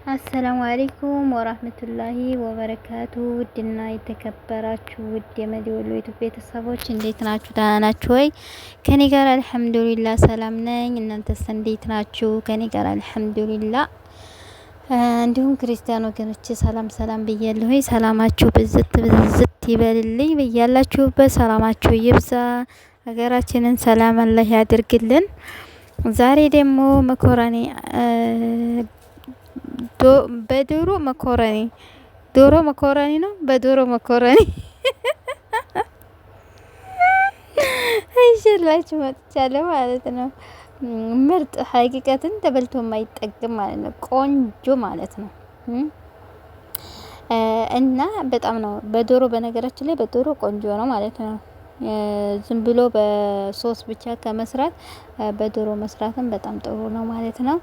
አሰላሙ አለይኩም ወራህመቱላሂ ወበረካቱ። ውድና የተከበራችሁ ውድ የመዲወሎ ዩቲዩብ ቤተሰቦች እንዴት ናችሁ? ደህና ናችሁ ወይ? ከኔ ጋር አልሐምዱሊላህ ሰላም ነኝ። እናንተስ እንዴት ናችሁ? ከኔ ጋር አልሐምዱሊላህ። እንዲሁም ክርስቲያን ወገኖች ሰላም ሰላም ብያለሁ። ሰላማችሁ ብዝት ብዝት ይበልልኝ። በያላችሁበት ሰላማችሁ ይብዛ። ሀገራችንን ሰላም አላህ ያድርግልን። ዛሬ ደግሞ መኮረኒ በዶሮ መኮረኒ ዶሮ መኮረኒ ነው። በዶሮ መኮረኒ አይሽላችሁ መጥቻለሁ ማለት ነው። ምርጥ ሀቂቀትን ተበልቶ የማይጠግም ማለት ነው። ቆንጆ ማለት ነው። እና በጣም ነው በዶሮ በነገራችን ላይ በዶሮ ቆንጆ ነው ማለት ነው። ዝም ብሎ በሶስ ብቻ ከመስራት በዶሮ መስራትም በጣም ጥሩ ነው ማለት ነው።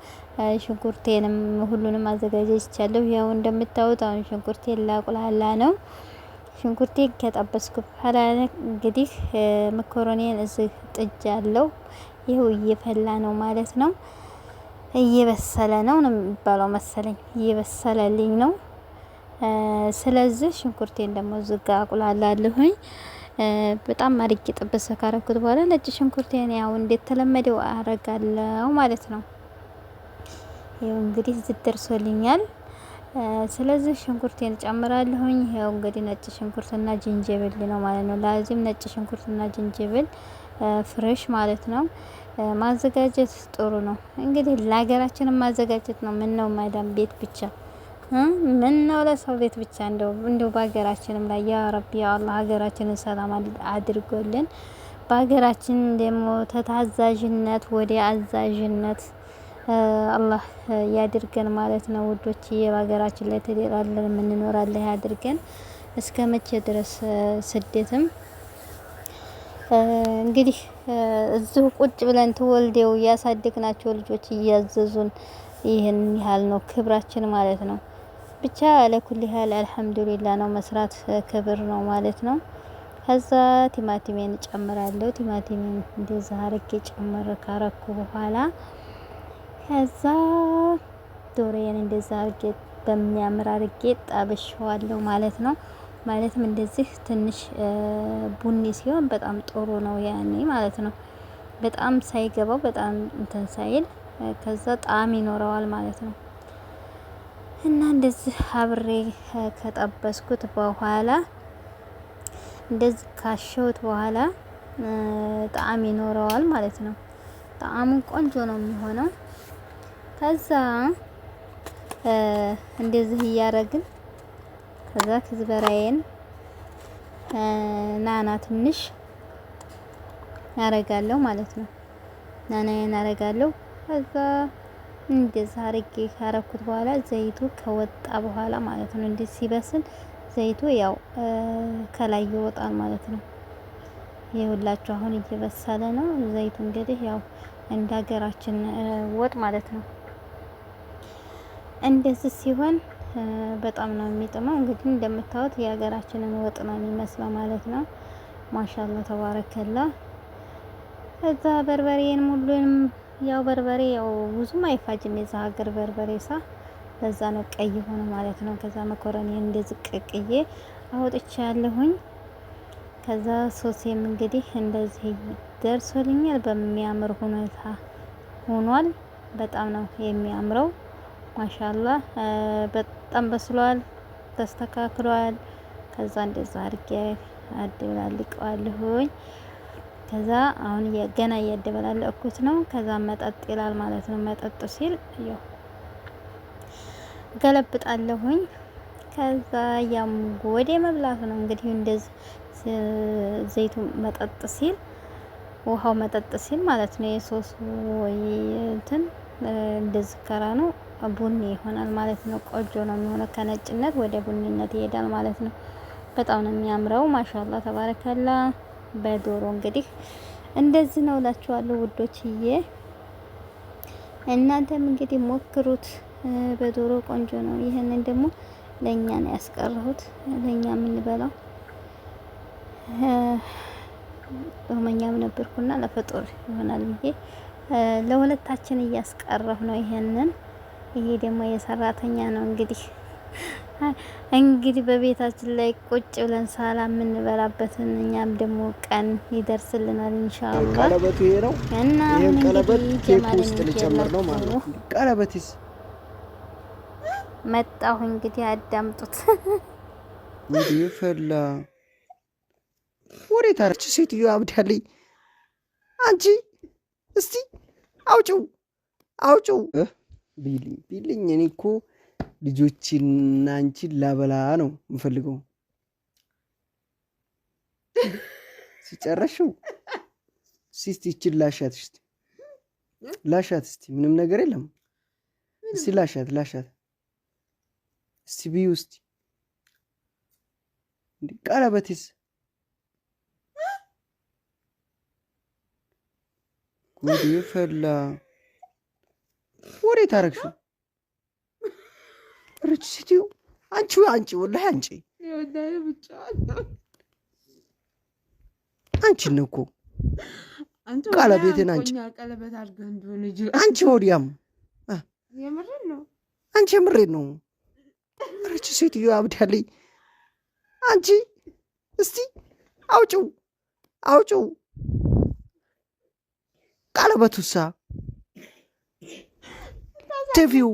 ሽንኩርቴንም ሁሉንም አዘጋጅቻለሁ። ያው እንደምታዩት አሁን ሽንኩርቴን ላቁላላ ነው። ሽንኩርቴን ከጠበስኩ በኋላ እንግዲህ መኮረኒን እዚህ ጥጃለሁ። ይኸው እየፈላ ነው ማለት ነው። እየበሰለ ነው የሚባለው መሰለኝ። እየበሰለልኝ ነው። ስለዚህ ሽንኩርቴን ደግሞ ዝጋ አቁላላለሁኝ። በጣም አድርጌ ጥብስ ካረኩት በኋላ ነጭ ሽንኩርቴን ያው እንደተለመደው አረጋለሁ ማለት ነው። ያው እንግዲህ ዝደርሶልኛል። ስለዚህ ሽንኩርቴን ጨምራለሁኝ። ያው እንግዲህ ነጭ ሽንኩርትና ጅንጅብል ነው ማለት ነው። ላዚም ነጭ ሽንኩርትና ጅንጅብል ፍሬሽ ማለት ነው ማዘጋጀት ጥሩ ነው። እንግዲህ ለሀገራችንም ማዘጋጀት ነው። ምን ነው ማዳም ቤት ብቻ ምን ነው ለሰው ቤት ብቻ እንደው በሀገራችንም ላይ ያ ረቢ ያ አላህ ሀገራችንን ሰላም አድርጎልን በሀገራችን ደግሞ ተታዛዥነት ወደ አዛዥነት አላህ ያድርገን ማለት ነው ውዶች። በሀገራችን ላይ ተደላለን የምንኖራለን ያድርገን። እስከ መቼ ድረስ ስደትም እንግዲህ እዚሁ ቁጭ ብለን ተወልደው ያሳደግናቸው ልጆች እያዘዙን ይህን ያህል ነው ክብራችን ማለት ነው። ብቻ ለኩል ያህል አልሐምዱሊላህ ነው። መስራት ክብር ነው ማለት ነው። ከዛ ቲማቲሜን ጨምራለሁ። ቲማቲሜን እንደዛ አርጌ ጨመረ ካረኩ በኋላ ከዛ ዶሮዬን እንደዛ አርጌ በሚያምር አርጌ ጣብሼዋለሁ ማለት ነው። ማለትም እንደዚህ ትንሽ ቡኒ ሲሆን በጣም ጥሩ ነው ያኔ ማለት ነው። በጣም ሳይገባው በጣም እንትን ሳይል ከዛ ጣዕም ይኖረዋል ማለት ነው። እና እንደዚህ አብሬ ከጠበስኩት በኋላ እንደዚህ ካሸሁት በኋላ ጣዕም ይኖረዋል ማለት ነው። ጣዕሙን ቆንጆ ነው የሚሆነው። ከዛ እንደዚህ እያረግን ከዛ ከዝበራዬን ናና ትንሽ አረጋለሁ ማለት ነው። ናናዬን አረጋለሁ። ከዛ እንደዛ አርጌ ካረኩት በኋላ ዘይቱ ከወጣ በኋላ ማለት ነው። እንዴ ሲበስል ዘይቱ ያው ከላይ ይወጣል ማለት ነው። ይኸውላችሁ አሁን እየበሰለ ነው ዘይቱ። እንግዲህ ያው እንደ ሀገራችን ወጥ ማለት ነው። እንደዚህ ሲሆን በጣም ነው የሚጥመው። እንግዲህ እንደምታዩት የሀገራችንን ወጥ ነው የሚመስለው ማለት ነው። ማሻአላህ ተባረከላ። ከዛ በርበሬን ሙሉንም ያው በርበሬ ያው ብዙም አይፋጅም የዛ ሀገር በርበሬ ለዛ ነው ቀይ ሆነ ማለት ነው። ከዛ መኮረኒ እንደዚህ ቀቅዬ አውጥቻለሁኝ። ከዛ ሶሴም እንግዲህ እንደዚህ ደርሶልኛል። በሚያምር ሁኔታ ሆኗል። በጣም ነው የሚያምረው ማሻአላህ። በጣም በስሏል፣ ተስተካክሏል። ከዛ እንደዛ አድርጌ አደባልቀዋለሁኝ። ከዛ አሁን ገና እያደበላለኩት ነው። ከዛ መጠጥ ይላል ማለት ነው። መጠጥ ሲል ያው ገለብጣለሁኝ። ከዛ ያም ወደ መብላት ነው እንግዲህ። እንደዚህ ዘይቱ መጠጥ ሲል ውሃው መጠጥ ሲል ማለት ነው። የሶስ ወይ እንትን እንደዚህ ከራ ነው ቡኒ ይሆናል ማለት ነው። ቆንጆ ነው የሚሆነው። ከነጭነት ወደ ቡኒነት ይሄዳል ማለት ነው። በጣም ነው የሚያምረው። ማሻአላህ ተባረከላ። በዶሮ እንግዲህ እንደዚህ ነው እላችኋለሁ ውዶችዬ። እናንተም እንግዲህ ሞክሩት። በዶሮ ቆንጆ ነው። ይሄንን ደግሞ ለኛ ነው ያስቀረሁት። ለኛ የምንበላው ጾመኛም ነበርኩና ለፈጦር ይሆናል ብዬ ለሁለታችን እያስቀረሁ ነው ይሄንን ይሄ ደግሞ የሰራተኛ ነው እንግዲህ በቤታችን ላይ ቁጭ ብለን ሳላ የምንበላበትን እኛም ደግሞ ቀን ይደርስልናል ኢንሻአላህ። ቀለበቱ ይሄ ነው እና ይሄን ቀለበት ኬክ ውስጥ ልጨምር ነው ማለት ነው። ቀለበትስ መጣሁ እንግዲህ አዳምጡት። እንዴ ፈላ ወዴት አረች ሴትዮ አብዳለኝ። አንቺ እስቲ አውጪው ቢልኝ እኔ እኮ ልጆችና አንቺን ላበላ ነው የምፈልገው። ሲጨረሽው ሲስቲ ይችል ላሻት እስቲ ምንም ነገር የለም። እስቲ ላሻት እስቲ ቢዩ እስቲ እንዴ ቀለበትስ ጉድ ፈላ ወዴት አረግሽው? ረች ሴትዮ አንቺ ወላሂ አንቺ ነው እኮ ቀለበቴን አንቺ ወዲያም አንቺ የምሬን ነው። ረች ሴትዮ አብዳለኝ። አንቺ እስቲ አውጪው ቀለበቱሳ ተፊው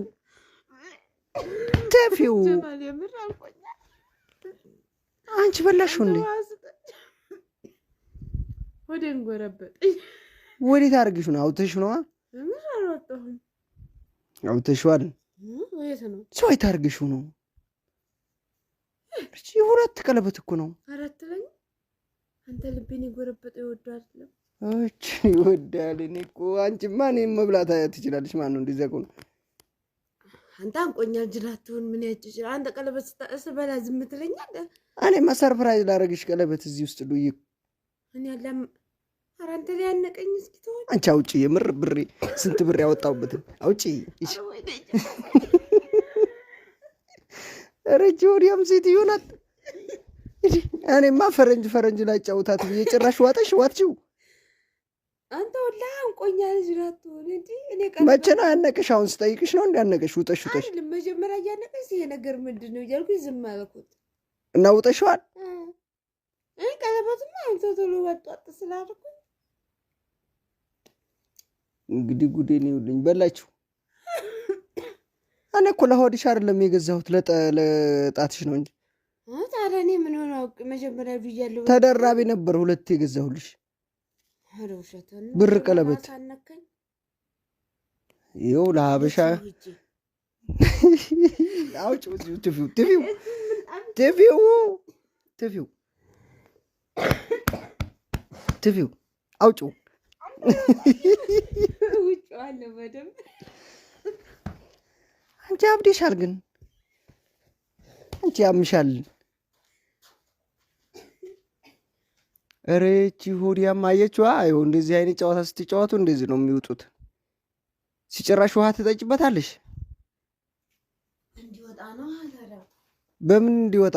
አንቺ በላሽው እንዴ? ወዴን ጎረበጥ ወዴት አድርግሽ ነው? አውጥተሽው ነው? አውጥተሽዋል? ሰው አይታርግሽው ነው? እቺ ሁለት ቀለበት እኮ ነው። አራት ላይ አንተ ልቤን ይጎረበጥ ይወዳል። እቺ ይወዳል። እኔ እኮ አንቺማ እኔን መብላት ትችላለሽ። ማን ነው እንደዚያ ነው? አንተ አንቆኛል ጅላቱን ምን ያጭጭ አንተ ቀለበት ስበላ ዝም ትለኛለህ። እኔማ ሰርፕራይዝ ላደርግሽ ቀለበት እዚህ ውስጥ ዱይ እኔ ያለም አራንተ ላይ ያነቀኝ እስኪ ተወው። አንቺ አውጪ። የምር ብሬ ስንት ብር ያወጣውበት አውጪ። እሺ ረጅ ወዲያም ሴትዮ ናት። እኔማ ፈረንጅ ላይ ጫውታት ብዬ ጭራሽ ዋጥሽው። አንተ ወላ አንቆኛል ጅራቱ እንዴ እኔ መቼ ነው ያነቀሽ? አሁን ስጠይቅሽ ነው እንዳነቀሽ? ውጠሽ መጀመሪያ ያነቀሽ ይሄ ነገር ምንድነው እያልኩኝ ዝም አልኩት እና ውጠሽዋል። ቀለበቱማ አንተ ቶሎ ወጣጥ ስላልኩ እንግዲህ ጉዴን ይውልኝ በላችሁ። እኔ እኮ ለሆድሽ አይደለም የገዛሁት ለጣትሽ ነው እንጂ ታዲያ እኔ ምን ሆነ አውቅ መጀመሪያ ብያለሁ። ተደራቢ ነበር ሁለት የገዛሁልሽ ብር ቀለበት። ይኸው ለሀበሻ አውጪው ትፊው አውጪው ውጭዋለሁ በደምብ። አንቺ አብዴሻል ግን አንቺ ያምሻል። ኧረ እቺ ሆዲያም አየችዋ። ይኸው እንደዚህ አይነት ጨዋታ ስትጫወቱ እንደዚህ ነው የሚወጡት። ሲጨራሽ ውሃ ትጠጭበታለሽ። እንዲወጣ ነው አላላ። በምን እንዲወጣ?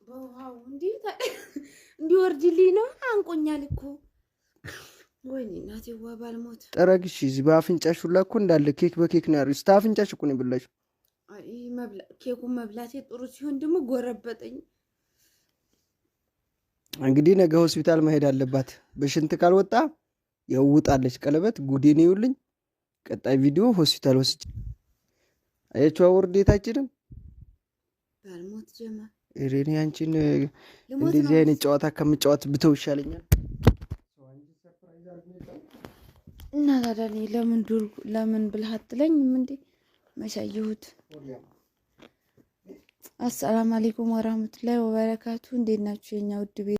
በውሃው እንዲወርድልኝ ነው። አንቆኛል እኮ ወይኔ እናቴ ዋ ባልሞት ጠረግሽ። እዚህ በአፍንጫሽ ሁላ እኮ እንዳለ ኬክ በኬክ ነው ያርሽ። ታፍንጫሽ እኮ ነው የበላሽው። አይ ኬኩን መብላቴ ጥሩ ሲሆን ደግሞ ጎረበጠኝ። እንግዲህ ነገ ሆስፒታል መሄድ አለባት። በሽንት ካልወጣ ያውጣለች ቀለበት። ጉዴን ይውልኝ። ቀጣይ ቪዲዮ ሆስፒታል ወስጅ። አያችሁ ውርዴታችንን ባልሞት ጀማ እሬኔ አንቺን እንደዚህ አይነት ጨዋታ ከምጫወት ብተው ይሻለኛል። እና ታዲያ ለምን ብለህ አትለኝም እንዴ? መሳየሁት። አሰላሙ አለይኩም ወራህመቱላሂ ወበረካቱ። እንዴት ናችሁ የኛ ውድ